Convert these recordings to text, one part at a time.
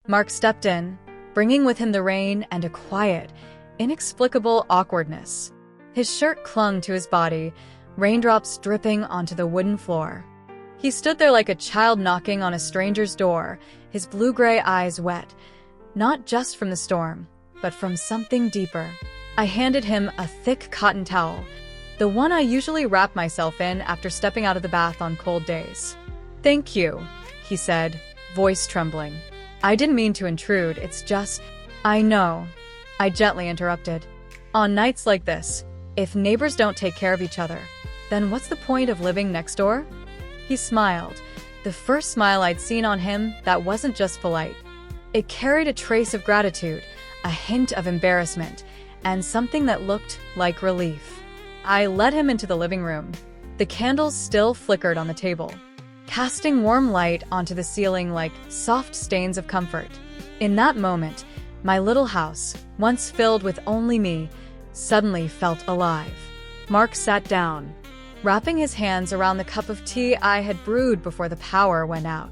Mark stepped in, bringing with him the rain and a quiet, inexplicable awkwardness. His shirt clung to his body, raindrops dripping onto the wooden floor. He stood there like a child knocking on a stranger's door, his blue-gray eyes wet, not just from the storm, but from something deeper. I handed him a thick cotton towel, the one I usually wrap myself in after stepping out of the bath on cold days. "Thank you," he said, voice trembling. "I didn't mean to intrude, it's just—" "I know," I gently interrupted. "On nights like this, if neighbors don't take care of each other, then what's the point of living next door?" He smiled, the first smile I'd seen on him that wasn't just polite. It carried a trace of gratitude, a hint of embarrassment, and something that looked like relief. I led him into the living room. The candles still flickered on the table, casting warm light onto the ceiling like soft stains of comfort. In that moment, my little house, once filled with only me, suddenly felt alive. Mark sat down, wrapping his hands around the cup of tea I had brewed before the power went out.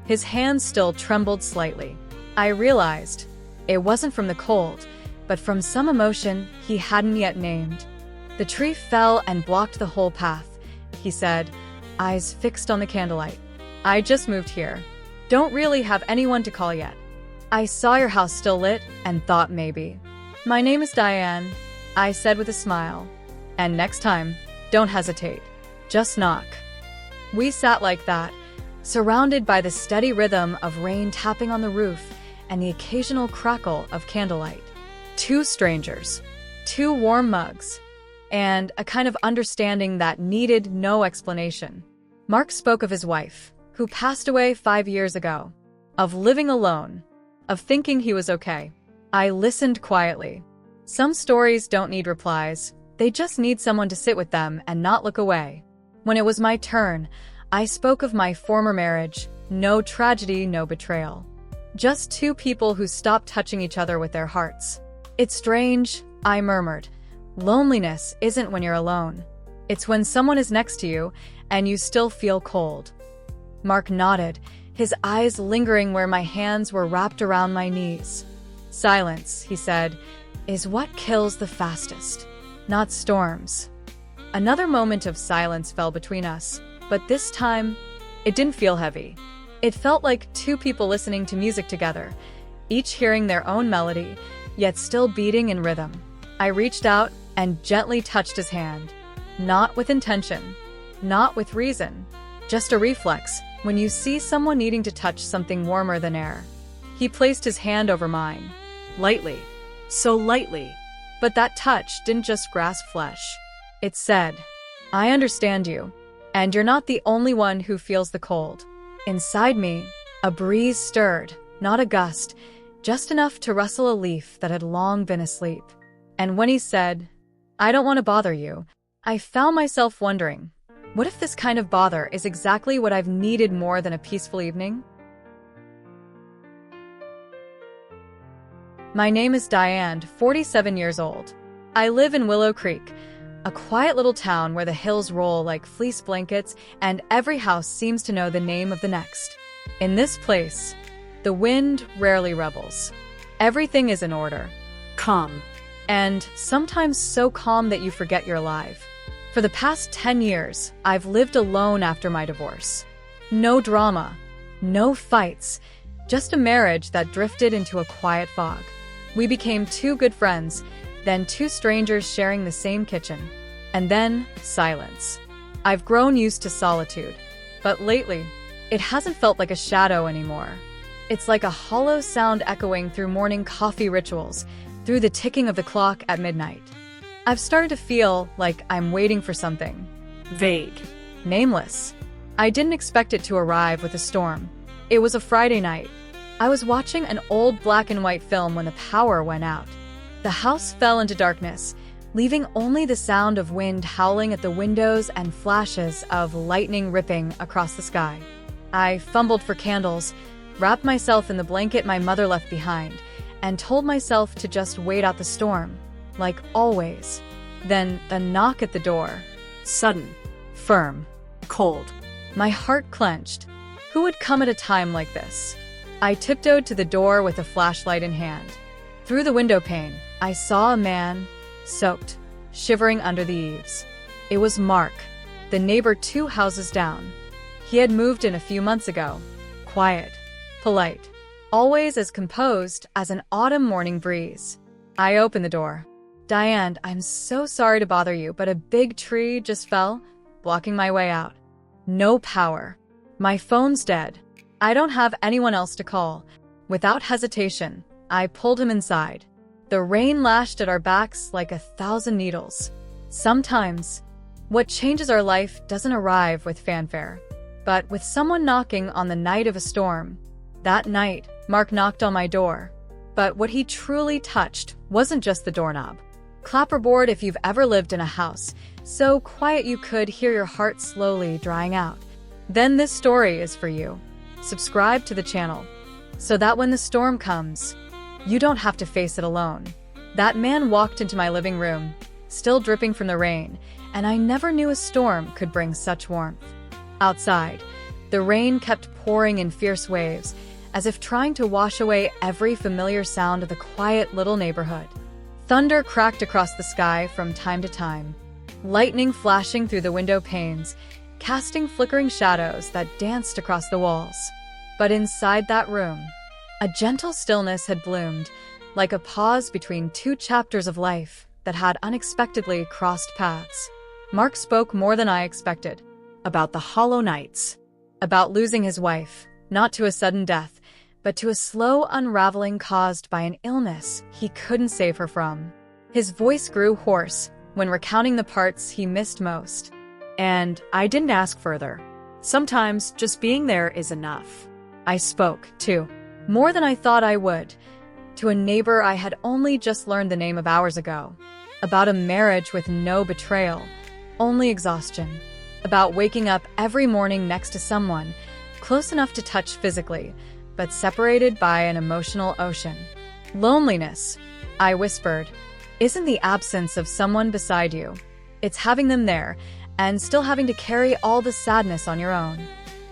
His hands still trembled slightly. I realized it wasn't from the cold, but from some emotion he hadn't yet named. "The tree fell and blocked the whole path," he said, eyes fixed on the candlelight. "I just moved here. Don't really have anyone to call yet. I saw your house still lit and thought maybe." "My name is Diane," I said with a smile. "And next time, don't hesitate. Just knock." We sat like that, surrounded by the steady rhythm of rain tapping on the roof and the occasional crackle of candlelight. Two strangers, two warm mugs, and a kind of understanding that needed no explanation. Mark spoke of his wife, who passed away 5 years ago, of living alone, of thinking he was okay. I listened quietly. Some stories don't need replies. They just need someone to sit with them and not look away. When it was my turn, I spoke of my former marriage. No tragedy, no betrayal. Just two people who stopped touching each other with their hearts. "It's strange," I murmured. "Loneliness isn't when you're alone. It's when someone is next to you and you still feel cold." Mark nodded, his eyes lingering where my hands were wrapped around my knees. "Silence," he said, "is what kills the fastest. Not storms." Another moment of silence fell between us, but this time, it didn't feel heavy. It felt like two people listening to music together, each hearing their own melody, yet still beating in rhythm. I reached out and gently touched his hand. Not with intention, not with reason, just a reflex when you see someone needing to touch something warmer than air. He placed his hand over mine, lightly, so lightly. But that touch didn't just grasp flesh. It said, "I understand you, and you're not the only one who feels the cold." Inside me, a breeze stirred, not a gust, just enough to rustle a leaf that had long been asleep. And when he said, "I don't want to bother you," I found myself wondering, what if this kind of bother is exactly what I've needed more than a peaceful evening? My name is Diane, 47 years old. I live in Willow Creek, a quiet little town where the hills roll like fleece blankets and every house seems to know the name of the next. In this place, the wind rarely rebels. Everything is in order. Calm. And sometimes so calm that you forget you're alive. For the past 10 years, I've lived alone after my divorce. No drama, no fights, just a marriage that drifted into a quiet fog. We became two good friends, then two strangers sharing the same kitchen, and then silence. I've grown used to solitude, but lately, it hasn't felt like a shadow anymore. It's like a hollow sound echoing through morning coffee rituals, through the ticking of the clock at midnight. I've started to feel like I'm waiting for something. Vague. Nameless. I didn't expect it to arrive with a storm. It was a Friday night. I was watching an old black and white film when the power went out. The house fell into darkness, leaving only the sound of wind howling at the windows and flashes of lightning ripping across the sky. I fumbled for candles, wrapped myself in the blanket my mother left behind, and told myself to just wait out the storm, like always. Then the knock at the door. Sudden, firm, cold. My heart clenched. Who would come at a time like this? I tiptoed to the door with a flashlight in hand. Through the windowpane, I saw a man, soaked, shivering under the eaves. It was Mark, the neighbor 2 houses down. He had moved in a few months ago. Quiet, polite, always as composed as an autumn morning breeze. I opened the door. "Diane, I'm so sorry to bother you, but a big tree just fell, blocking my way out. No power. My phone's dead. I don't have anyone else to call." Without hesitation, I pulled him inside. The rain lashed at our backs like 1,000 needles. Sometimes, what changes our life doesn't arrive with fanfare, but with someone knocking on the night of a storm. That night, Mark knocked on my door. But what he truly touched wasn't just the doorknob. Clapperboard if you've ever lived in a house, so quiet you could hear your heart slowly drying out. Then this story is for you. Subscribe to the channel, so that when the storm comes, you don't have to face it alone. That man walked into my living room, still dripping from the rain, and I never knew a storm could bring such warmth. Outside, the rain kept pouring in fierce waves, as if trying to wash away every familiar sound of the quiet little neighborhood. Thunder cracked across the sky from time to time, lightning flashing through the window panes, casting flickering shadows that danced across the walls. But inside that room, a gentle stillness had bloomed, like a pause between 2 chapters of life that had unexpectedly crossed paths. Mark spoke more than I expected, about the hollow nights, about losing his wife, not to a sudden death, but to a slow unraveling caused by an illness he couldn't save her from. His voice grew hoarse when recounting the parts he missed most. And I didn't ask further. Sometimes just being there is enough. I spoke, too, more than I thought I would, to a neighbor I had only just learned the name of hours ago. About a marriage with no betrayal, only exhaustion. About waking up every morning next to someone, close enough to touch physically, but separated by an emotional ocean. Loneliness, I whispered, isn't the absence of someone beside you. It's having them there, and still having to carry all the sadness on your own.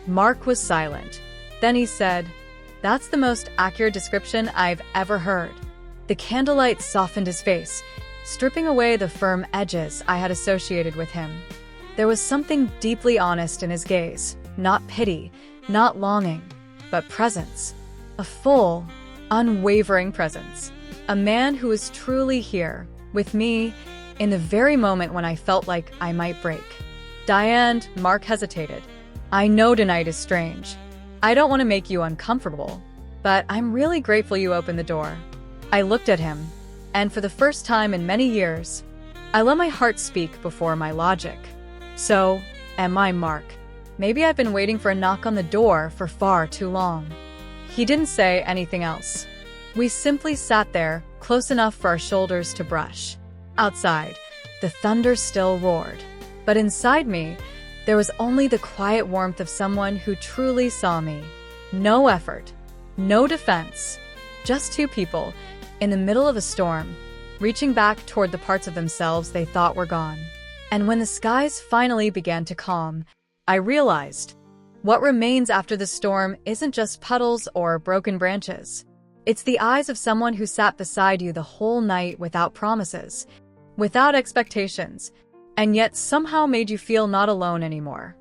Mark was silent. Then he said, "That's the most accurate description I've ever heard." The candlelight softened his face, stripping away the firm edges I had associated with him. There was something deeply honest in his gaze, not pity, not longing, but presence. A full, unwavering presence. A man who was truly here, with me, in the very moment when I felt like I might break. "Diane," Mark hesitated. "I know tonight is strange. I don't want to make you uncomfortable, but I'm really grateful you opened the door." I looked at him, and for the first time in many years, I let my heart speak before my logic. So, am I Mark? Maybe I've been waiting for a knock on the door for far too long. He didn't say anything else. We simply sat there, close enough for our shoulders to brush. Outside, the thunder still roared. But inside me, there was only the quiet warmth of someone who truly saw me. No effort, no defense, just 2 people, in the middle of a storm, reaching back toward the parts of themselves they thought were gone. And when the skies finally began to calm, I realized what remains after the storm isn't just puddles or broken branches. It's the eyes of someone who sat beside you the whole night without promises, without expectations, and yet somehow made you feel not alone anymore.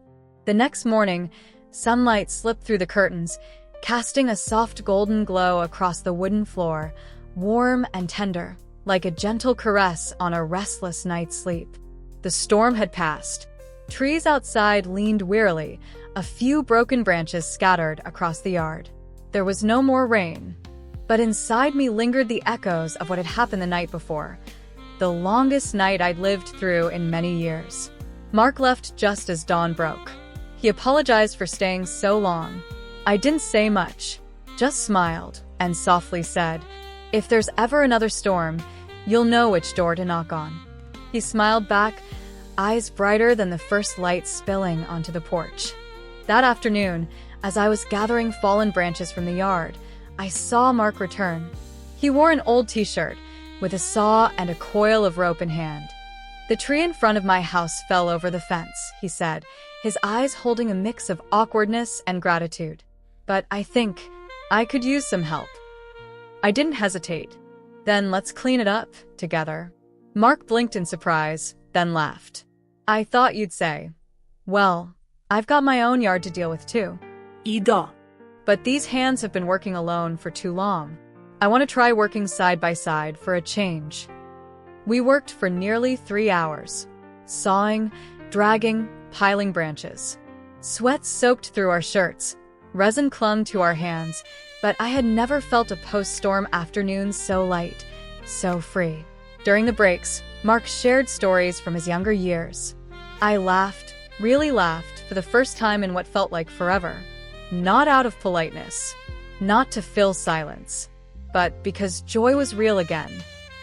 The next morning, sunlight slipped through the curtains, casting a soft golden glow across the wooden floor, warm and tender, like a gentle caress on a restless night's sleep. The storm had passed. Trees outside leaned wearily, a few broken branches scattered across the yard. There was no more rain, but inside me lingered the echoes of what had happened the night before, the longest night I'd lived through in many years. Mark left just as dawn broke. He apologized for staying so long. I didn't say much, just smiled and softly said, "If there's ever another storm, you'll know which door to knock on." He smiled back, eyes brighter than the first light spilling onto the porch. That afternoon, as I was gathering fallen branches from the yard, I saw Mark return. He wore an old t-shirt, with a saw and a coil of rope in hand. "The tree in front of my house fell over the fence," he said, his eyes holding a mix of awkwardness and gratitude. "But I think I could use some help. I didn't hesitate. Then let's clean it up together. Mark blinked in surprise, then laughed. I thought you'd say, well, I've got my own yard to deal with too. Ida. But these hands have been working alone for too long. I want to try working side by side for a change. We worked for nearly 3 hours, sawing, dragging, piling branches. Sweat soaked through our shirts. Resin clung to our hands, but I had never felt a post-storm afternoon so light, so free. During the breaks, Mark shared stories from his younger years. I laughed, really laughed, for the first time in what felt like forever. Not out of politeness, not to fill silence, but because joy was real again.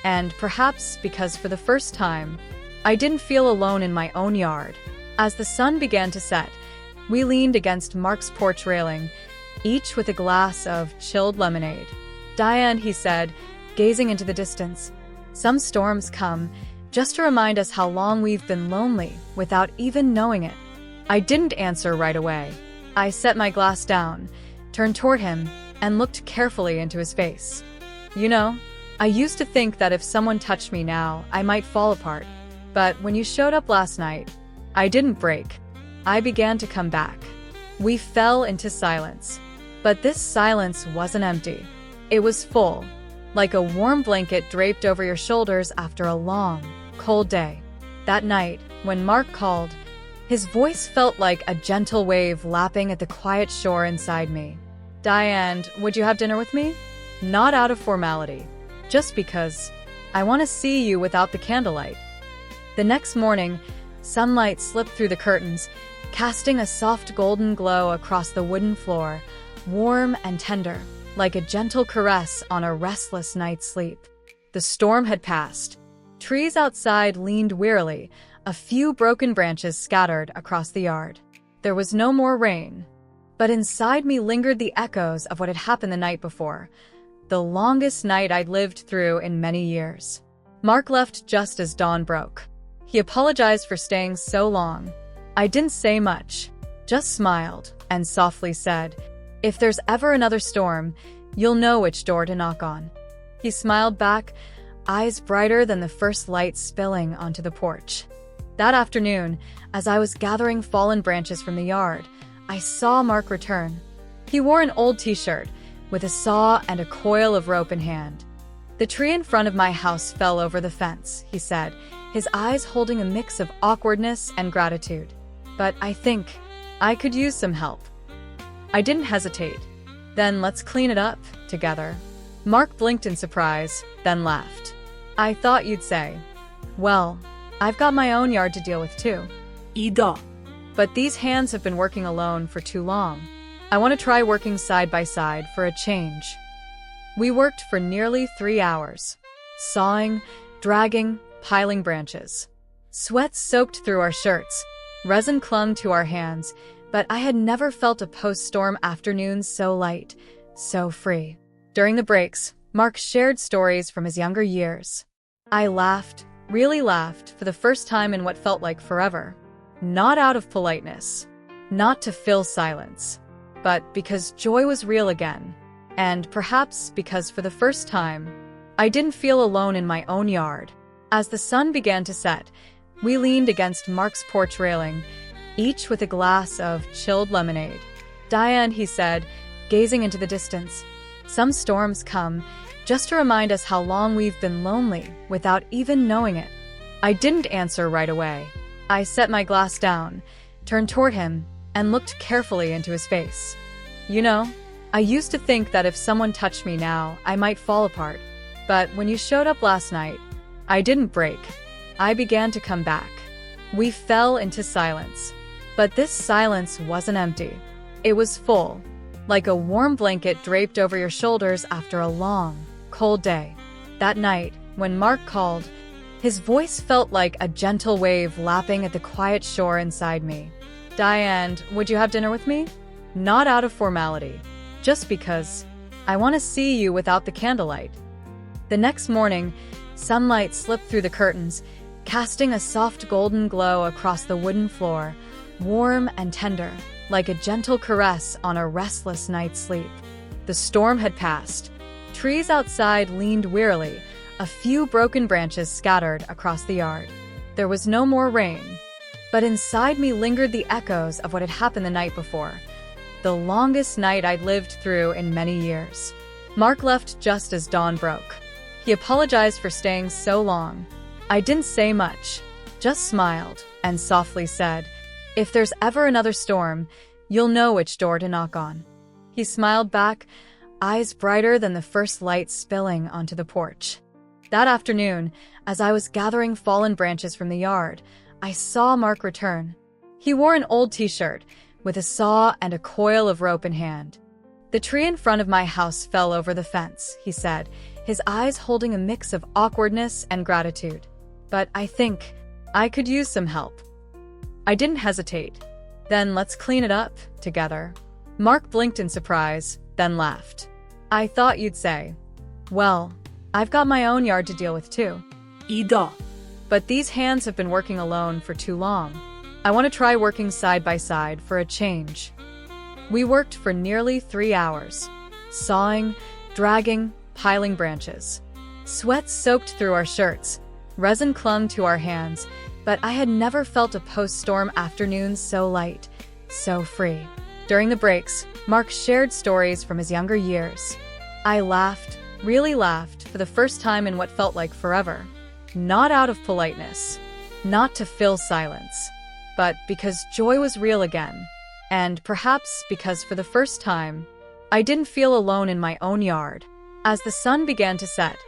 And perhaps because for the first time, I didn't feel alone in my own yard. As the sun began to set, we leaned against Mark's porch railing, each with a glass of chilled lemonade. Diane, he said, gazing into the distance. Some storms come just to remind us how long we've been lonely without even knowing it. I didn't answer right away. I set my glass down, turned toward him, and looked carefully into his face. You know, I used to think that if someone touched me now, I might fall apart. But when you showed up last night, I didn't break. I began to come back. We fell into silence. But this silence wasn't empty. It was full, like a warm blanket draped over your shoulders after a long, cold day. That night, when Mark called, his voice felt like a gentle wave lapping at the quiet shore inside me. Diane, would you have dinner with me? Not out of formality, just because I want to see you without the candlelight. The next morning, sunlight slipped through the curtains, casting a soft golden glow across the wooden floor, warm and tender, like a gentle caress on a restless night's sleep. The storm had passed. Trees outside leaned wearily, a few broken branches scattered across the yard. There was no more rain, but inside me lingered the echoes of what had happened the night before, the longest night I'd lived through in many years. Mark left just as dawn broke. He apologized for staying so long. I didn't say much, just smiled and softly said, "If there's ever another storm, you'll know which door to knock on." He smiled back, eyes brighter than the first light spilling onto the porch. That afternoon, as I was gathering fallen branches from the yard, I saw Mark return. He wore an old t-shirt, with a saw and a coil of rope in hand. "The tree in front of my house fell over the fence," he said, his eyes holding a mix of awkwardness and gratitude. "But I think I could use some help." I didn't hesitate. "Then let's clean it up together." Mark blinked in surprise, then laughed. "I thought you'd say, well, I've got my own yard to deal with too." Ida. But these hands have been working alone for too long. I want to try working side by side for a change. We worked for nearly 3 hours, sawing, dragging, piling branches. Sweat soaked through our shirts. Resin clung to our hands, but I had never felt a post-storm afternoon so light, so free. During the breaks, Mark shared stories from his younger years. I laughed, really laughed, for the first time in what felt like forever. Not out of politeness, not to fill silence, but because joy was real again. And perhaps because for the first time, I didn't feel alone in my own yard. As the sun began to set, we leaned against Mark's porch railing, each with a glass of chilled lemonade. "Diane," he said, gazing into the distance. "Some storms come just to remind us how long we've been lonely without even knowing it." I didn't answer right away. I set my glass down, turned toward him, and looked carefully into his face. You know, I used to think that if someone touched me now, I might fall apart. But when you showed up last night, I didn't break. I began to come back. We fell into silence. But this silence wasn't empty. It was full, like a warm blanket draped over your shoulders after a long, cold day. That night, when Mark called, his voice felt like a gentle wave lapping at the quiet shore inside me. "Diane, would you have dinner with me?" Not out of formality, just because I want to see you without the candlelight. The next morning, sunlight slipped through the curtains, casting a soft golden glow across the wooden floor, warm and tender, like a gentle caress on a restless night's sleep. The storm had passed. Trees outside leaned wearily, a few broken branches scattered across the yard. There was no more rain, but inside me lingered the echoes of what had happened the night before, the longest night I'd lived through in many years. Mark left just as dawn broke. He apologized for staying so long. I didn't say much, just smiled and softly said, "If there's ever another storm, you'll know which door to knock on." He smiled back, eyes brighter than the first light spilling onto the porch. That afternoon, as I was gathering fallen branches from the yard, I saw Mark return. He wore an old t-shirt, with a saw and a coil of rope in hand. "The tree in front of my house fell over the fence," he said, his eyes holding a mix of awkwardness and gratitude. "But I think I could use some help." I didn't hesitate. "Then let's clean it up together." Mark blinked in surprise, then laughed. "I thought you'd say, well, I've got my own yard to deal with too." Ida. "But these hands have been working alone for too long. I want to try working side by side for a change." We worked for nearly 3 hours, sawing, dragging, piling branches. Sweat soaked through our shirts, resin clung to our hands, but I had never felt a post-storm afternoon so light, so free. During the breaks, Mark shared stories from his younger years. I laughed, really laughed, for the first time in what felt like forever. Not out of politeness, not to fill silence, but because joy was real again, and perhaps because for the first time, I didn't feel alone in my own yard. As the sun began to set,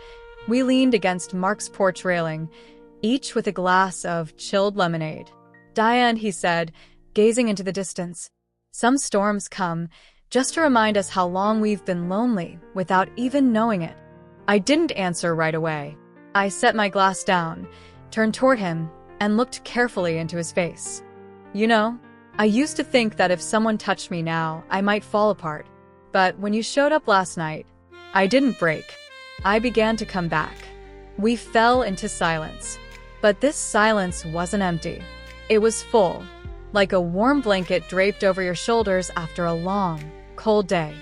we leaned against Mark's porch railing, each with a glass of chilled lemonade. "Diane," he said, gazing into the distance, "some storms come just to remind us how long we've been lonely without even knowing it." I didn't answer right away. I set my glass down, turned toward him, and looked carefully into his face. "You know, I used to think that if someone touched me now, I might fall apart. But when you showed up last night, I didn't break. I began to come back." We fell into silence. But this silence wasn't empty. It was full, like a warm blanket draped over your shoulders after a long, cold day.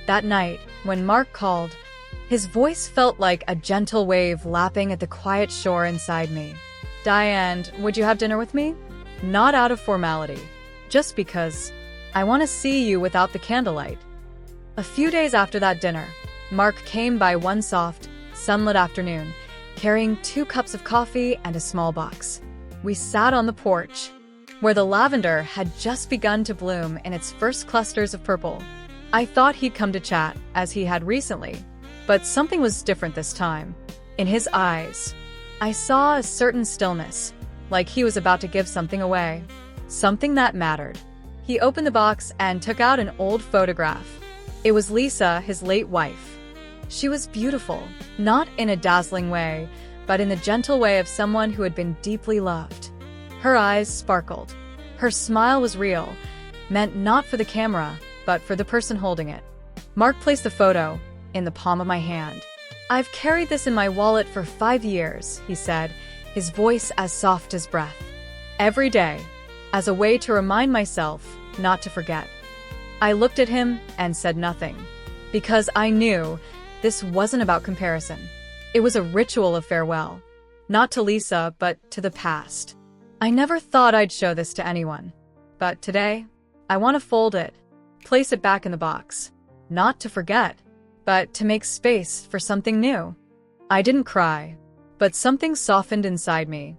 That night, when Mark called, his voice felt like a gentle wave lapping at the quiet shore inside me. "Diane, would you have dinner with me?" Not out of formality, just because I want to see you without the candlelight. A few days after that dinner, Mark came by one soft, sunlit afternoon, carrying 2 cups of coffee and a small box. We sat on the porch, where the lavender had just begun to bloom in its first clusters of purple. I thought he'd come to chat, as he had recently, but something was different this time. In his eyes, I saw a certain stillness, like he was about to give something away, something that mattered. He opened the box and took out an old photograph. It was Lisa, his late wife. She was beautiful, not in a dazzling way, but in the gentle way of someone who had been deeply loved. Her eyes sparkled. Her smile was real, meant not for the camera, but for the person holding it. Mark placed the photo in the palm of my hand. "I've carried this in my wallet for 5 years," he said, his voice as soft as breath. "Every day, as a way to remind myself not to forget." I looked at him and said nothing, because I knew this wasn't about comparison. It was a ritual of farewell, not to Lisa, but to the past. I never thought I'd show this to anyone, but today, I want to fold it, place it back in the box, not to forget, but to make space for something new. I didn't cry, but something softened inside me.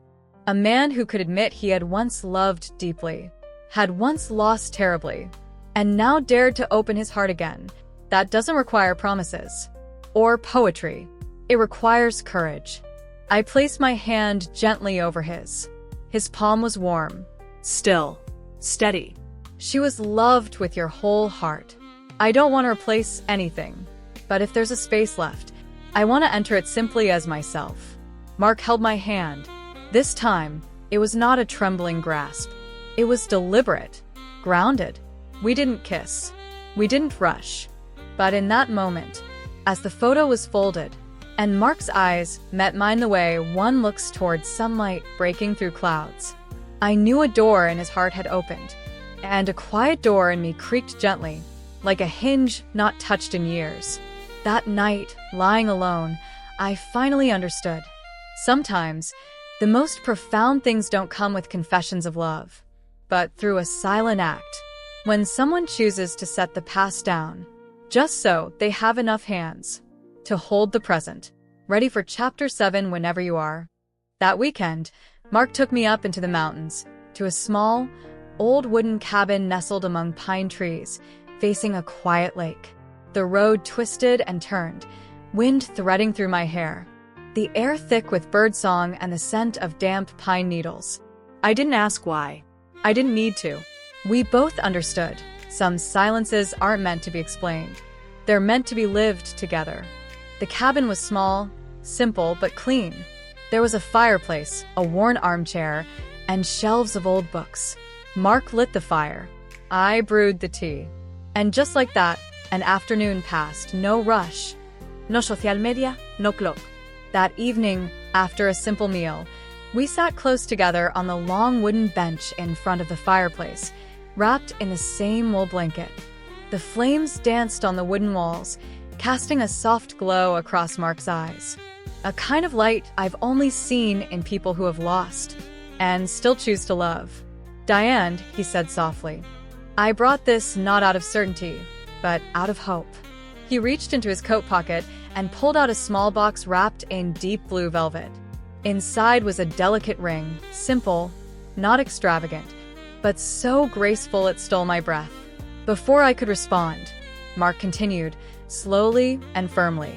A man who could admit he had once loved deeply, had once lost terribly, and now dared to open his heart again. That doesn't require promises or poetry. It requires courage. I placed my hand gently over his. His palm was warm, Still. Steady. "She was loved with your whole heart. I don't want to replace anything, but if there's a space left, I want to enter it simply as myself." Mark held my hand. This time, it was not a trembling grasp. It was deliberate, grounded. We didn't kiss. We didn't rush. But in that moment, as the photo was folded, and Mark's eyes met mine the way one looks toward sunlight breaking through clouds, I knew a door in his heart had opened, and a quiet door in me creaked gently. like a hinge not touched in years. That night, lying alone, I finally understood. Sometimes, the most profound things don't come with confessions of love, but through a silent act. When someone chooses to set the past down, just so they have enough hands to hold the present, ready for Chapter 7 whenever you are. That weekend, Mark took me up into the mountains, to a small, old wooden cabin nestled among pine trees, facing a quiet lake. The road twisted and turned, wind threading through my hair, the air thick with birdsong and the scent of damp pine needles. I didn't ask why. I didn't need to. We both understood. Some silences aren't meant to be explained. They're meant to be lived together. The cabin was small, simple, but clean. There was a fireplace, a worn armchair, and shelves of old books. Mark lit the fire. I brewed the tea. And just like that, an afternoon passed, no rush. No social media, no clock. That evening, after a simple meal, we sat close together on the long wooden bench in front of the fireplace, wrapped in the same wool blanket. The flames danced on the wooden walls, casting a soft glow across Mark's eyes. A kind of light I've only seen in people who have lost, and still choose to love. Diane, he said softly, I brought this not out of certainty, but out of hope. He reached into his coat pocket and pulled out a small box wrapped in deep blue velvet. Inside was a delicate ring, simple, not extravagant, but so graceful it stole my breath. Before I could respond, Mark continued, slowly and firmly.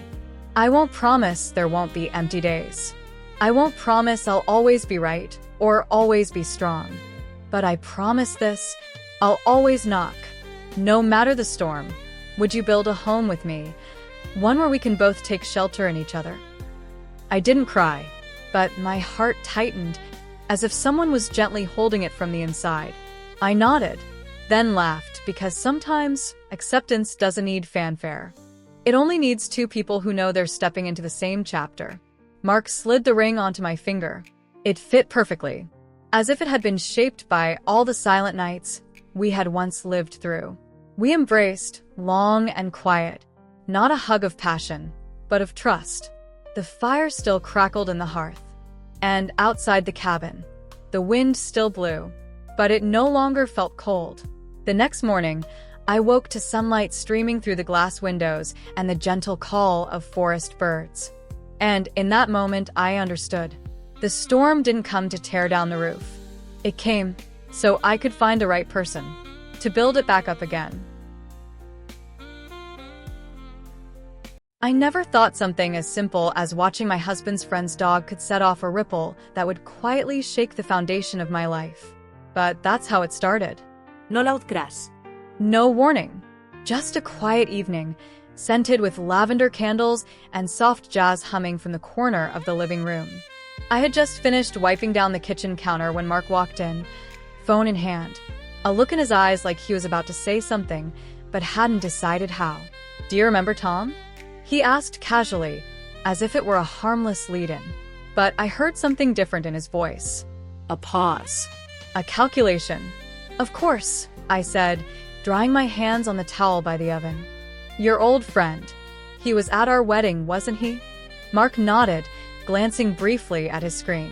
I won't promise there won't be empty days. I won't promise I'll always be right or always be strong. But I promise this, I'll always knock. No matter the storm, would you build a home with me? One where we can both take shelter in each other? I didn't cry, but my heart tightened, as if someone was gently holding it from the inside. I nodded, then laughed, because sometimes acceptance doesn't need fanfare. It only needs two people who know they're stepping into the same chapter. Mark slid the ring onto my finger. It fit perfectly, as if it had been shaped by all the silent nights we had once lived through. We embraced, long and quiet, not a hug of passion, but of trust. The fire still crackled in the hearth, and outside the cabin, the wind still blew, but it no longer felt cold. The next morning, I woke to sunlight streaming through the glass windows and the gentle call of forest birds. And in that moment, I understood. The storm didn't come to tear down the roof. It came so I could find the right person to build it back up again. I never thought something as simple as watching my husband's friend's dog could set off a ripple that would quietly shake the foundation of my life. But that's how it started. No loud crash. No warning. Just a quiet evening, scented with lavender candles and soft jazz humming from the corner of the living room. I had just finished wiping down the kitchen counter when Mark walked in, phone in hand, a look in his eyes like he was about to say something, but hadn't decided how. Do you remember Tom? He asked casually, as if it were a harmless lead-in. But I heard something different in his voice. A pause. A calculation. Of course, I said, drying my hands on the towel by the oven. Your old friend. He was at our wedding, wasn't he? Mark nodded, glancing briefly at his screen.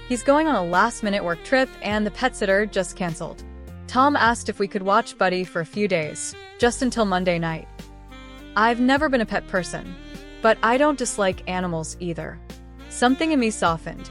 He's going on a last-minute work trip and the pet sitter just canceled. Tom asked if we could watch Buddy for a few days, just until Monday night. I've never been a pet person, but I don't dislike animals either. Something in me softened.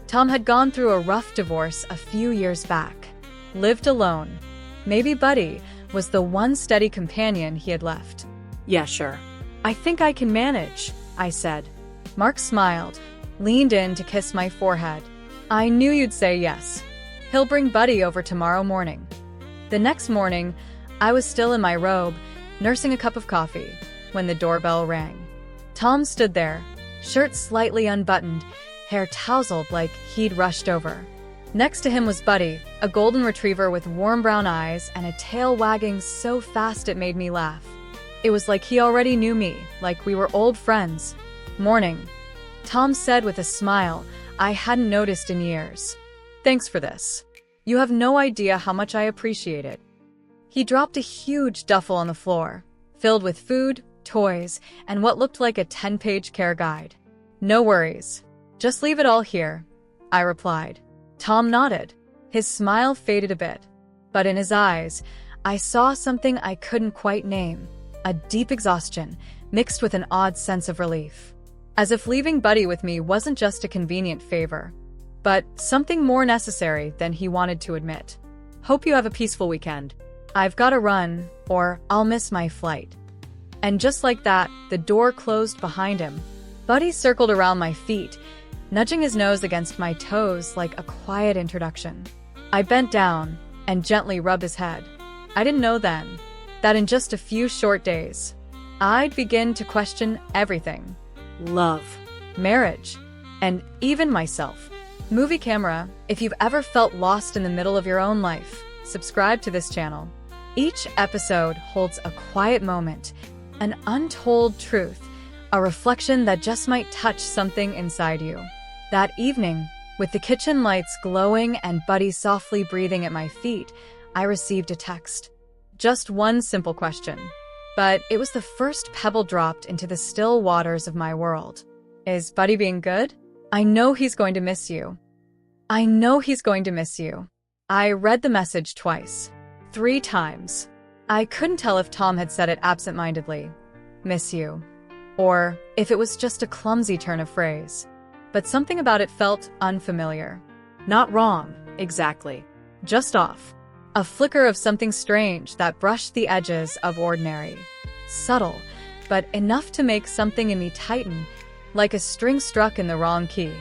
Tom had gone through a rough divorce a few years back. Lived alone. Maybe Buddy was the one steady companion he had left. Yeah, sure. I think I can manage, I said. Mark smiled, leaned in to kiss my forehead. I knew you'd say yes. He'll bring Buddy over tomorrow morning. The next morning, I was still in my robe, nursing a cup of coffee, when the doorbell rang. Tom stood there, shirt slightly unbuttoned, hair tousled like he'd rushed over. Next to him was Buddy, a golden retriever with warm brown eyes and a tail wagging so fast it made me laugh. It was like he already knew me, like we were old friends. Morning, Tom said with a smile I hadn't noticed in years. Thanks for this. You have no idea how much I appreciate it. He dropped a huge duffel on the floor, filled with food, toys, and what looked like a 10-page care guide. "No worries. Just leave it all here," I replied. Tom nodded. His smile faded a bit, but in his eyes, I saw something I couldn't quite name, a deep exhaustion mixed with an odd sense of relief. As if leaving Buddy with me wasn't just a convenient favor, but something more necessary than he wanted to admit. Hope you have a peaceful weekend. I've got to run, or I'll miss my flight. And just like that, the door closed behind him. Buddy circled around my feet, nudging his nose against my toes like a quiet introduction. I bent down and gently rubbed his head. I didn't know then that in just a few short days, I'd begin to question everything. Love, Marriage, and even myself. Movie camera, if you've ever felt lost in the middle of your own life, subscribe to this channel. Each episode holds a quiet moment, an untold truth, a reflection that just might touch something inside you. That evening, with the kitchen lights glowing and Buddy softly breathing at my feet, I received a text. Just one simple question. But it was the first pebble dropped into the still waters of my world. "Is Buddy being good? I know he's going to miss you. I know he's going to miss you." I read the message twice, 3 times. I couldn't tell if Tom had said it absentmindedly, "Miss you," or if it was just a clumsy turn of phrase. But something about it felt unfamiliar. not wrong, exactly. Just off. A flicker of something strange that brushed the edges of ordinary. Subtle, but enough to make something in me tighten, like a string struck in the wrong key.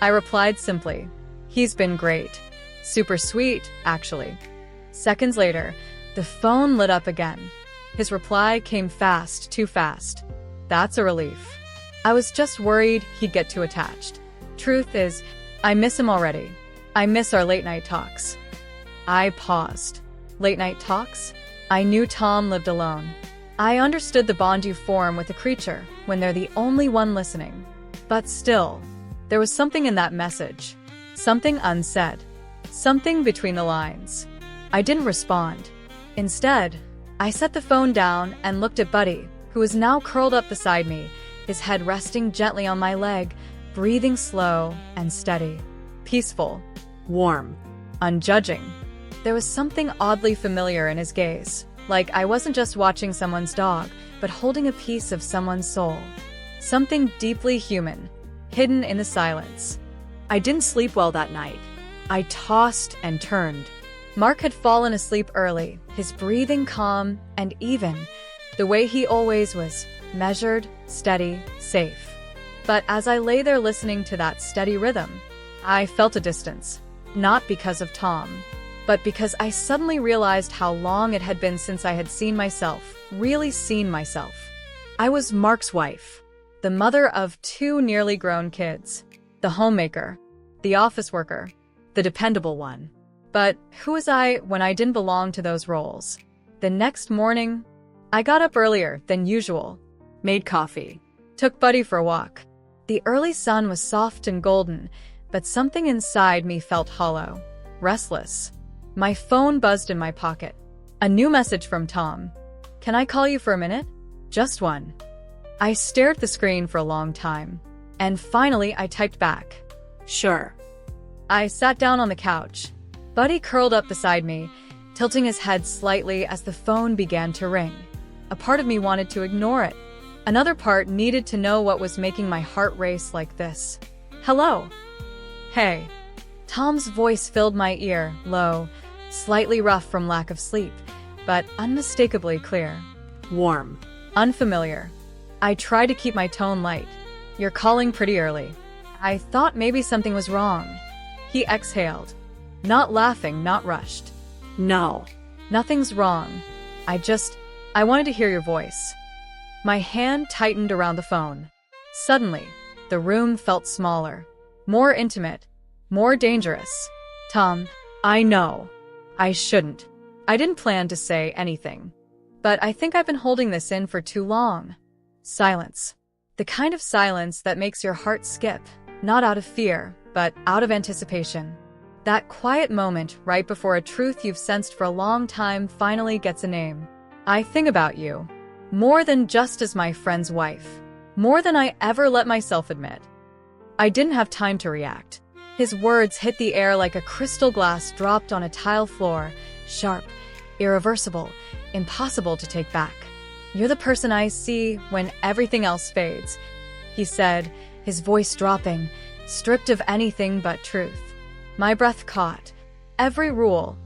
I replied simply, "He's been great. Super sweet, actually." Seconds later, the phone lit up again. His reply came fast, too fast. That's a relief. I was just worried he'd get too attached. Truth is, I miss him already. I miss our late-night talks. I paused. Late-night talks? I knew Tom lived alone. I understood the bond you form with a creature when they're the only one listening. But still, there was something in that message. Something unsaid. Something between the lines. I didn't respond. Instead, I set the phone down and looked at Buddy, who was now curled up beside me, his head resting gently on my leg, breathing slow and steady. Peaceful. Warm. Unjudging. There was something oddly familiar in his gaze, like I wasn't just watching someone's dog, but holding a piece of someone's soul. Something deeply human, hidden in the silence. I didn't sleep well that night. I tossed and turned. Mark had fallen asleep early, his breathing calm and even, the way he always was, measured, steady, safe. But as I lay there listening to that steady rhythm, I felt a distance, not because of Tom, but because I suddenly realized how long it had been since I had seen myself, really seen myself. I was Mark's wife, the mother of 2 nearly grown kids, the homemaker, the office worker, the dependable one. But who was I when I didn't belong to those roles? The next morning, I got up earlier than usual, Made coffee. took Buddy for a walk. The early sun was soft and golden, but something inside me felt hollow, restless. My phone buzzed in my pocket. A new message from Tom. "Can I call you for a minute? Just one." I stared at the screen for a long time, and finally I typed back, Sure. I sat down on the couch. Buddy curled up beside me, tilting his head slightly as the phone began to ring. A part of me wanted to ignore it. Another part needed to know what was making my heart race like this. "Hello." "Hey." Tom's voice filled my ear, low, slightly rough from lack of sleep, but unmistakably clear. Warm. Unfamiliar. I tried to keep my tone light. "You're calling pretty early." I thought maybe something was wrong. He exhaled. Not laughing, not rushed. No. "Nothing's wrong. I wanted to hear your voice." My hand tightened around the phone. Suddenly, the room felt smaller, more intimate, more dangerous. "Tom, I know. I shouldn't. I didn't plan to say anything. But I think I've been holding this in for too long." Silence. The kind of silence that makes your heart skip, not out of fear, but out of anticipation. That quiet moment right before a truth you've sensed for a long time finally gets a name. I think about you. More than just as my friend's wife. More than I ever let myself admit. I didn't have time to react. His words hit the air like a crystal glass dropped on a tile floor, sharp, irreversible, impossible to take back. You're the person I see when everything else fades, he said, his voice dropping, stripped of anything but truth. My breath caught. Every rule,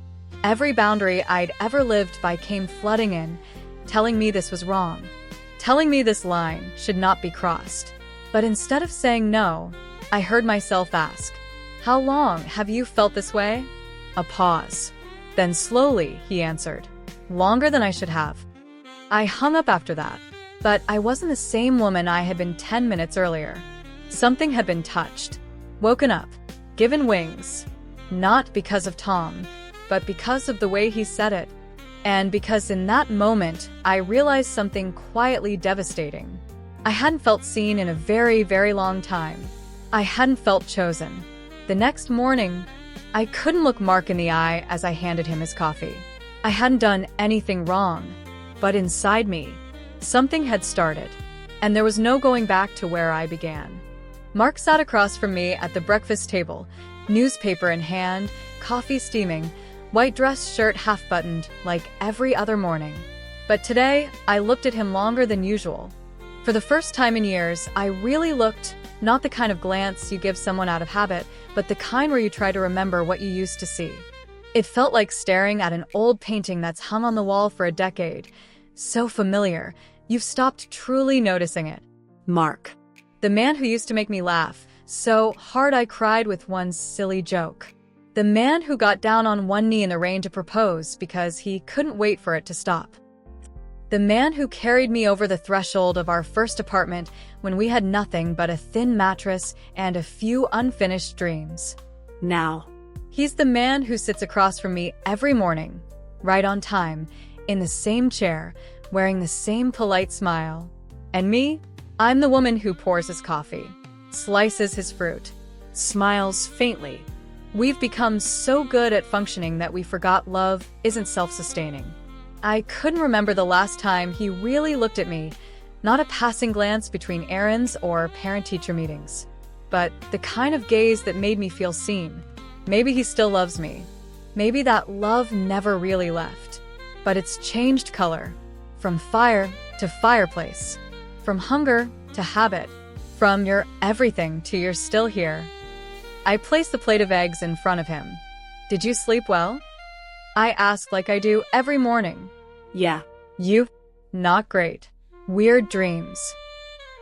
every boundary I'd ever lived by came flooding in, telling me this was wrong, telling me this line should not be crossed. But instead of saying no, I heard myself ask, "How long have you felt this way?" A pause. Then slowly, he answered, "Longer than I should have." I hung up after that, but I wasn't the same woman I had been 10 minutes earlier. Something had been touched, woken up, given wings. Not because of Tom, but because of the way he said it. And because in that moment, I realized something quietly devastating. I hadn't felt seen in a very, very long time. I hadn't felt chosen. The next morning, I couldn't look Mark in the eye as I handed him his coffee. I hadn't done anything wrong, but inside me, something had started, and there was no going back to where I began. Mark sat across from me at the breakfast table, newspaper in hand, coffee steaming, white dress shirt half-buttoned like every other morning. But today, I looked at him longer than usual. For the first time in years, I really looked, not the kind of glance you give someone out of habit, but the kind where you try to remember what you used to see. It felt like staring at an old painting that's hung on the wall for a decade. So familiar, you've stopped truly noticing it. Mark. The man who used to make me laugh so hard I cried with one silly joke. The man who got down on one knee in the rain to propose because he couldn't wait for it to stop. The man who carried me over the threshold of our first apartment when we had nothing but a thin mattress and a few unfinished dreams. Now. He's the man who sits across from me every morning, right on time, in the same chair, wearing the same polite smile. And me? I'm the woman who pours his coffee, slices his fruit, smiles faintly. We've become so good at functioning that we forgot love isn't self-sustaining. I couldn't remember the last time he really looked at me, not a passing glance between errands or parent-teacher meetings, but the kind of gaze that made me feel seen. Maybe he still loves me. Maybe that love never really left. But it's changed color, from fire to fireplace, from hunger to habit, from you're everything to you're still here. I placed the plate of eggs in front of him. Did you sleep well? I asked like I do every morning. Yeah. You? Not great. Weird dreams.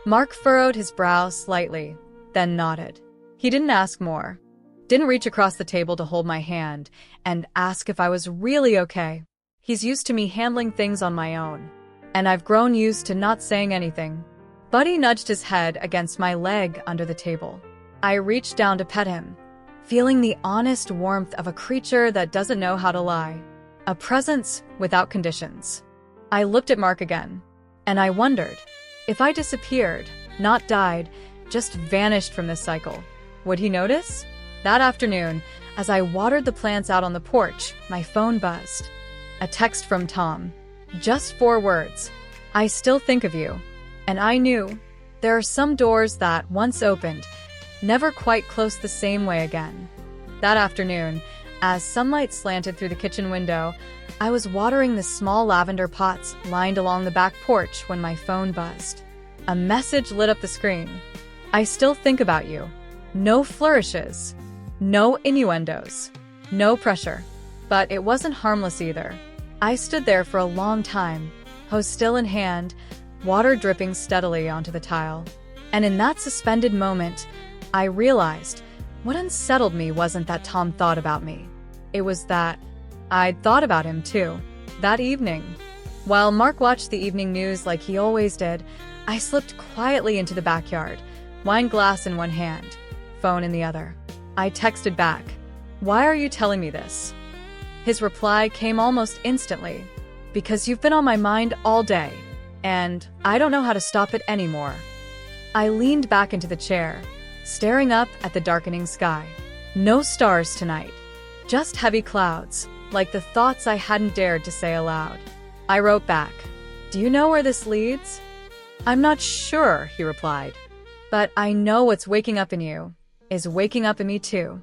Mark furrowed his brow slightly, then nodded. He didn't ask more. Didn't reach across the table to hold my hand and ask if I was really okay. He's used to me handling things on my own, and I've grown used to not saying anything. Buddy nudged his head against my leg under the table. I reached down to pet him, feeling the honest warmth of a creature that doesn't know how to lie. A presence without conditions. I looked at Mark again, and I wondered, if I disappeared, not died, just vanished from this cycle, would he notice? That afternoon, as I watered the plants out on the porch, my phone buzzed. A text from Tom. Just 4 words. I still think of you. And I knew there are some doors that, once opened, never quite close the same way again. That afternoon, as sunlight slanted through the kitchen window, I was watering the small lavender pots lined along the back porch when my phone buzzed. A message lit up the screen. I still think about you. No flourishes. No innuendos. No pressure. But it wasn't harmless either. I stood there for a long time, hose still in hand, water dripping steadily onto the tile. And in that suspended moment, I realized what unsettled me wasn't that Tom thought about me. It was that I'd thought about him too. That evening, while Mark watched the evening news like he always did, I slipped quietly into the backyard, wine glass in one hand, phone in the other. I texted back, "Why are you telling me this?" His reply came almost instantly, "Because you've been on my mind all day, and I don't know how to stop it anymore." I leaned back into the chair, staring up at the darkening sky. No stars tonight, Just heavy clouds, like the thoughts I hadn't dared to say aloud. I wrote back, "Do you know where this leads?" "I'm not sure," he replied. "But I know what's waking up in you is waking up in me too."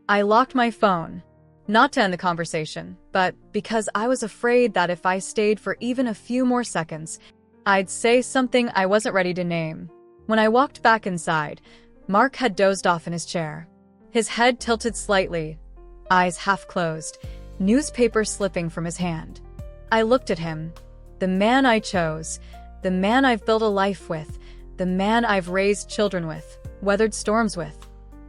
I locked my phone, not to end the conversation, but because I was afraid that if I stayed for even a few more seconds, I'd say something I wasn't ready to name. When I walked back inside, Mark had dozed off in his chair. His head tilted slightly, eyes half closed, newspaper slipping from his hand. I looked at him, the man I chose, the man I've built a life with, the man I've raised children with, weathered storms with.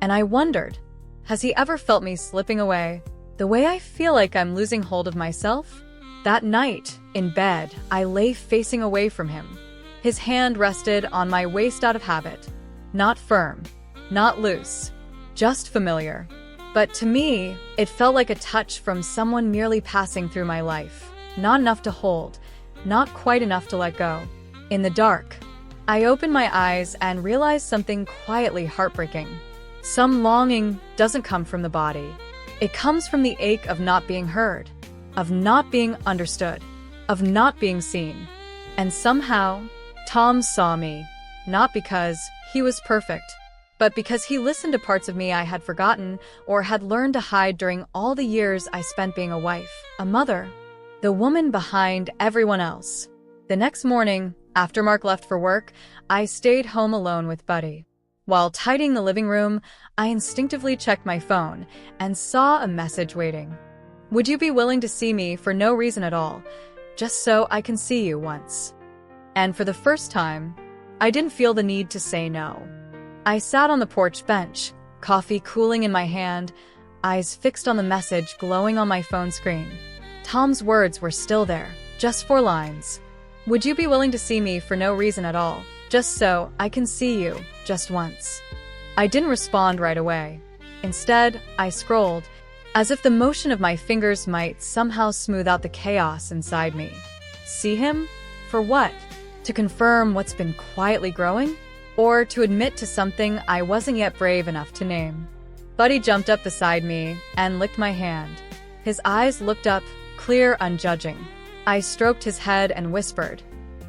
And I wondered, has he ever felt me slipping away, the way I feel like I'm losing hold of myself? That night, in bed, I lay facing away from him. His hand rested on my waist out of habit. Not firm, not loose, just familiar. But to me, it felt like a touch from someone merely passing through my life. Not enough to hold, not quite enough to let go. In the dark, I opened my eyes and realized something quietly heartbreaking. Some longing doesn't come from the body. It comes from the ache of not being heard, of not being understood, of not being seen. And somehow, Tom saw me, not because he was perfect, but because he listened to parts of me I had forgotten or had learned to hide during all the years I spent being a wife, a mother, the woman behind everyone else. The next morning, after Mark left for work, I stayed home alone with Buddy. While tidying the living room, I instinctively checked my phone and saw a message waiting. "Would you be willing to see me for no reason at all, just so I can see you once?" And for the first time, I didn't feel the need to say no. I sat on the porch bench, coffee cooling in my hand, eyes fixed on the message glowing on my phone screen. Tom's words were still there, just 4 lines. "Would you be willing to see me for no reason at all, just so I can see you just once?" I didn't respond right away. Instead, I scrolled, as if the motion of my fingers might somehow smooth out the chaos inside me. See him? For what? To confirm what's been quietly growing? Or to admit to something I wasn't yet brave enough to name? Buddy jumped up beside me and licked my hand. His eyes looked up, clear, unjudging. I stroked his head and whispered,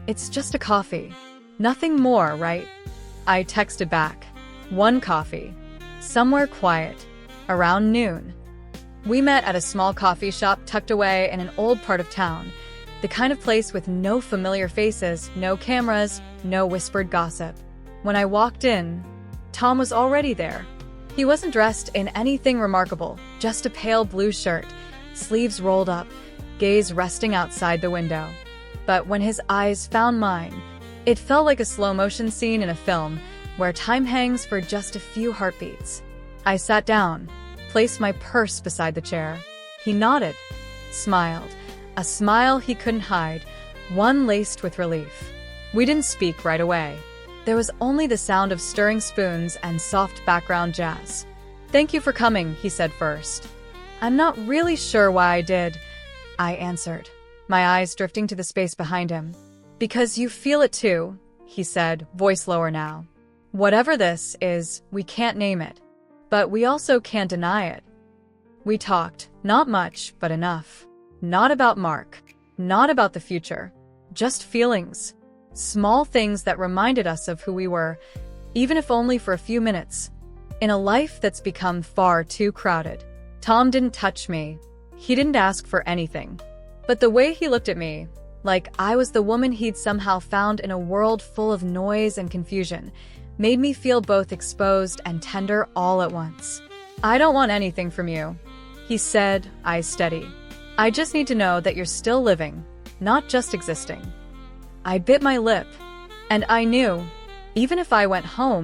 "It's just a coffee. Nothing more, right?" I texted back, "1 coffee. Somewhere quiet. Around noon." We met at a small coffee shop tucked away in an old part of town, the kind of place with no familiar faces, no cameras, no whispered gossip. When I walked in, Tom was already there. He wasn't dressed in anything remarkable, just a pale blue shirt, sleeves rolled up, gaze resting outside the window. But when his eyes found mine, it felt like a slow-motion scene in a film where time hangs for just a few heartbeats. I sat down, placed my purse beside the chair. He nodded, smiled, a smile he couldn't hide, one laced with relief. We didn't speak right away. There was only the sound of stirring spoons and soft background jazz. "Thank you for coming," he said first. "I'm not really sure why I did," I answered, my eyes drifting to the space behind him. "Because you feel it too," he said, voice lower now. "Whatever this is, we can't name it. But we also can't deny it." We talked, not much, but enough. Not about Mark, not about the future, just feelings. Small things that reminded us of who we were, even if only for a few minutes, in a life that's become far too crowded. Tom didn't touch me. He didn't ask for anything. But the way he looked at me, like I was the woman he'd somehow found in a world full of noise and confusion, made me feel both exposed and tender all at once. "I don't want anything from you," he said, eyes steady. "I just need to know that you're still living, not just existing." I bit my lip, and I knew, even if I went home,